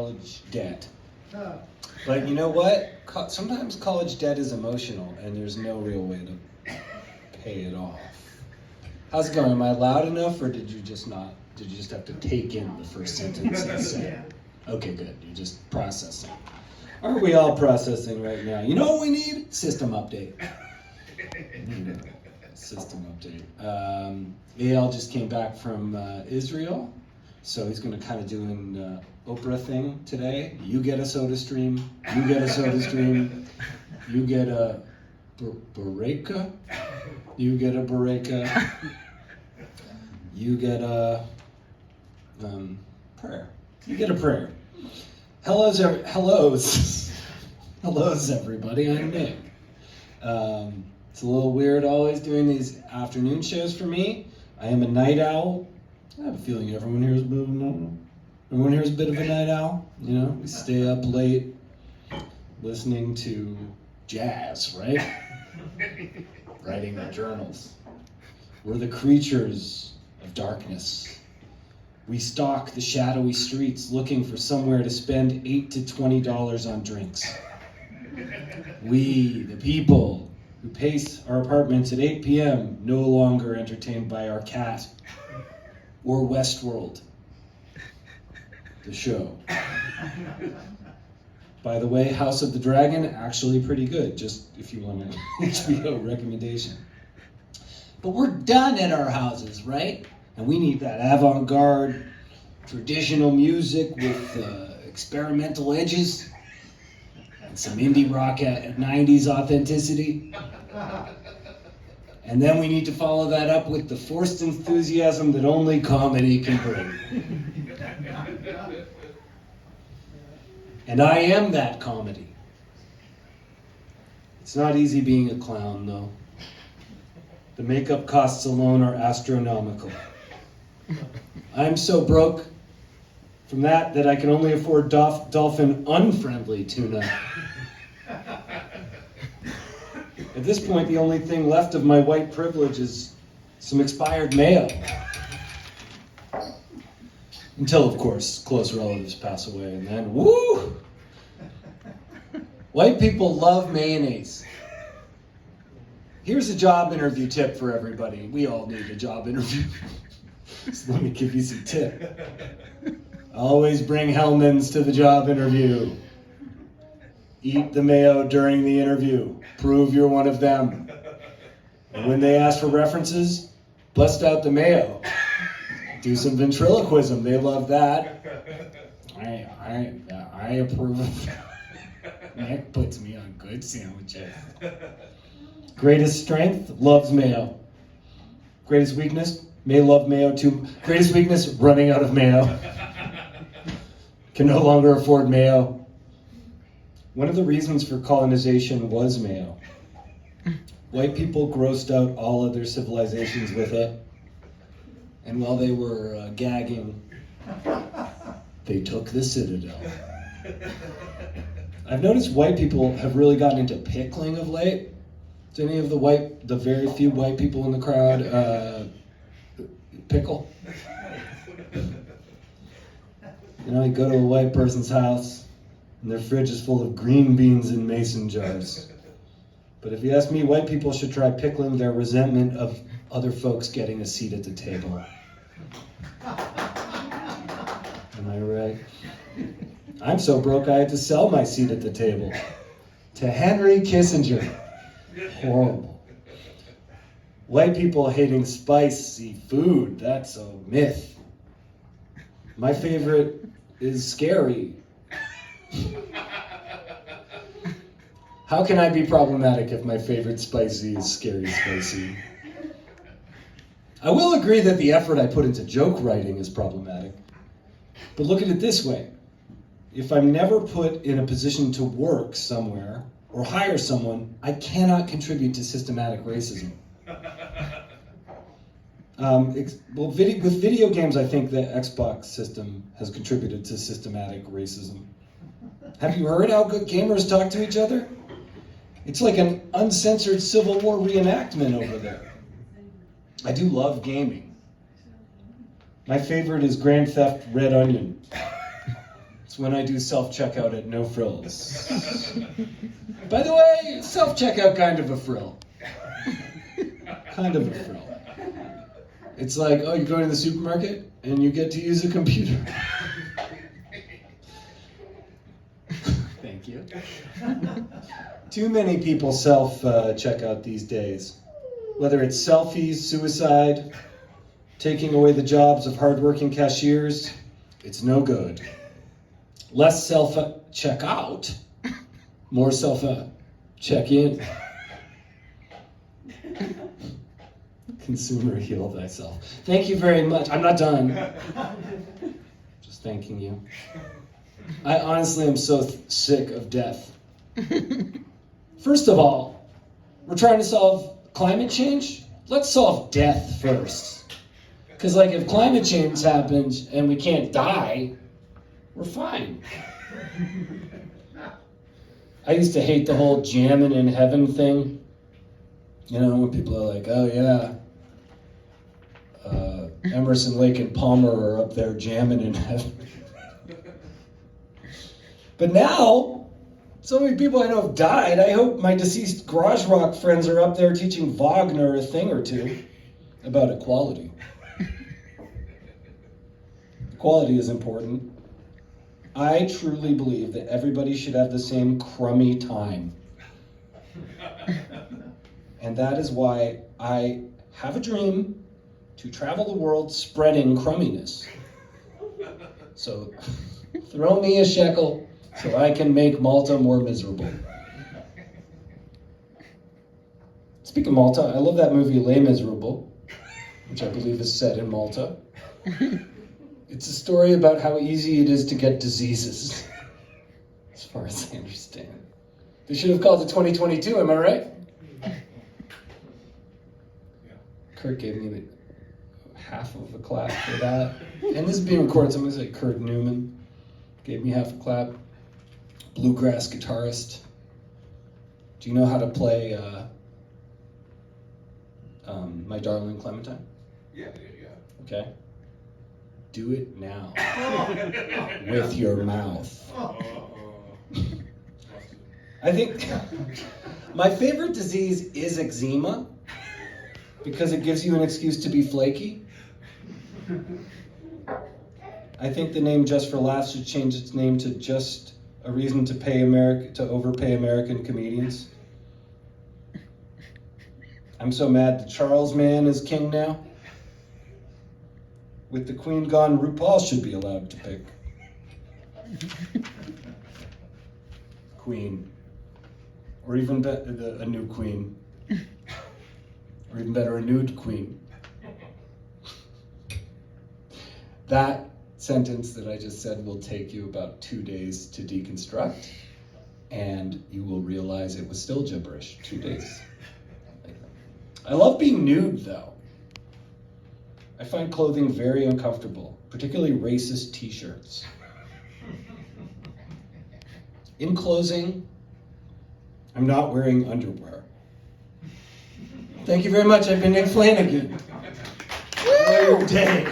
college debt. But you know what? Sometimes college debt is emotional and there's no real way to pay it off. How's it going? Am I loud enough, or did you just have to take in the first sentence I said? Okay, good. You're just processing. Aren't we all processing right now? You know what we need? System update. System update. Ayal just came back from Israel, so he's going to kind of do an Oprah thing today. You get a soda stream. You get a soda stream. You get a bareka. You get a bareka. You get a prayer. You get a prayer. Hellos, everybody. I'm Nick. It's a little weird always doing these afternoon shows for me. I am a night owl. I have a feeling everyone here is a bit of a night owl. You know, we stay up late listening to jazz, right? Writing our journals. We're the creatures of darkness. We stalk the shadowy streets looking for somewhere to spend $8 to $20 on drinks. We, the people who pace our apartments at 8 p.m., no longer entertained by our cat or Westworld, the show. By the way, House of the Dragon, actually pretty good, just if you want an HBO recommendation. But we're done at our houses, right? And we need that avant-garde, traditional music with experimental edges and some indie rock at 90s authenticity. And then we need to follow that up with the forced enthusiasm that only comedy can bring. And I am that comedy. It's not easy being a clown, though. The makeup costs alone are astronomical. I'm so broke from that I can only afford dolphin unfriendly tuna. At this point, the only thing left of my white privilege is some expired mayo. Until, of course, close relatives pass away, and then, woo! White people love mayonnaise. Here's a job interview tip for everybody. We all need a job interview. So let me give you some tip. Always bring Hellmann's to the job interview. Eat the mayo during the interview. Prove you're one of them. And when they ask for references, bust out the mayo. Do some ventriloquism. They love that. I approve of that. Nick puts me on good sandwiches. Greatest strength, loves mayo. Greatest weakness, may love mayo too. Greatest weakness, running out of mayo. Can no longer afford mayo. One of the reasons for colonization was mayo. White people grossed out all other civilizations with it. And while they were gagging, they took the citadel. I've noticed white people have really gotten into pickling of late. Does any of the very few white people in the crowd pickle? You know, you go to a white person's house and their fridge is full of green beans in mason jars. But if you ask me, white people should try pickling their resentment of other folks getting a seat at the table. Am I right? I'm so broke I had to sell my seat at the table to Henry Kissinger. Horrible. White people hating spicy food, that's a myth. My favorite is scary. How can I be problematic if my favorite spicy is scary spicy? I will agree that the effort I put into joke writing is problematic. But look at it this way. If I'm never put in a position to work somewhere or hire someone, I cannot contribute to systematic racism. With video games, I think the Xbox system has contributed to systematic racism. Have you heard how good gamers talk to each other? It's like an uncensored Civil War reenactment over there. I do love gaming. My favorite is Grand Theft Red Onion. It's when I do self-checkout at No Frills. By the way, self-checkout kind of a frill. Kind of a frill. It's like, oh, you go to the supermarket and you get to use a computer. Thank you. Too many people self-check out these days. Whether it's selfies, suicide, taking away the jobs of hardworking cashiers, it's no good. Less self-check out, more self-check in. Consumer, heal thyself. Thank you very much. I'm not done. Just thanking you. I honestly am so sick of death. First of all, we're trying to solve climate change. Let's solve death first. Because like if climate change happens and we can't die, we're fine. I used to hate the whole jamming in heaven thing. You know, when people are like, oh yeah, Emerson, Lake, and Palmer are up there jamming in heaven. But now, so many people I know have died. I hope my deceased garage rock friends are up there teaching Wagner a thing or two about equality. Equality is important. I truly believe that everybody should have the same crummy time. And that is why I have a dream to travel the world spreading crumminess. So throw me a shekel so I can make Malta more miserable. Speaking of Malta, I love that movie Les Miserables, which I believe is set in Malta. It's a story about how easy it is to get diseases, as far as I understand. They should have called it 2022, am I right? Kurt gave me half of a clap for that. And this is being recorded, somebody's like Kurt Newman gave me half a clap. Bluegrass guitarist. Do you know how to play My Darling Clementine? Yeah. Okay. Do it now. With your mouth. I think my favorite disease is eczema because it gives you an excuse to be flaky. I think the name Just for Laughs should change its name to Just a Reason to Overpay American Comedians. I'm so mad the Charles man is king now. With the queen gone, RuPaul should be allowed to pick. Queen. Or even better, a new queen. Or even better, a nude queen. That sentence that I just said will take you about 2 days to deconstruct, and you will realize it was still gibberish 2 days. I love being nude, though. I find clothing very uncomfortable, particularly racist t-shirts. In closing, I'm not wearing underwear. Thank you very much. I've been Nick Flanagan. Enjoy your day.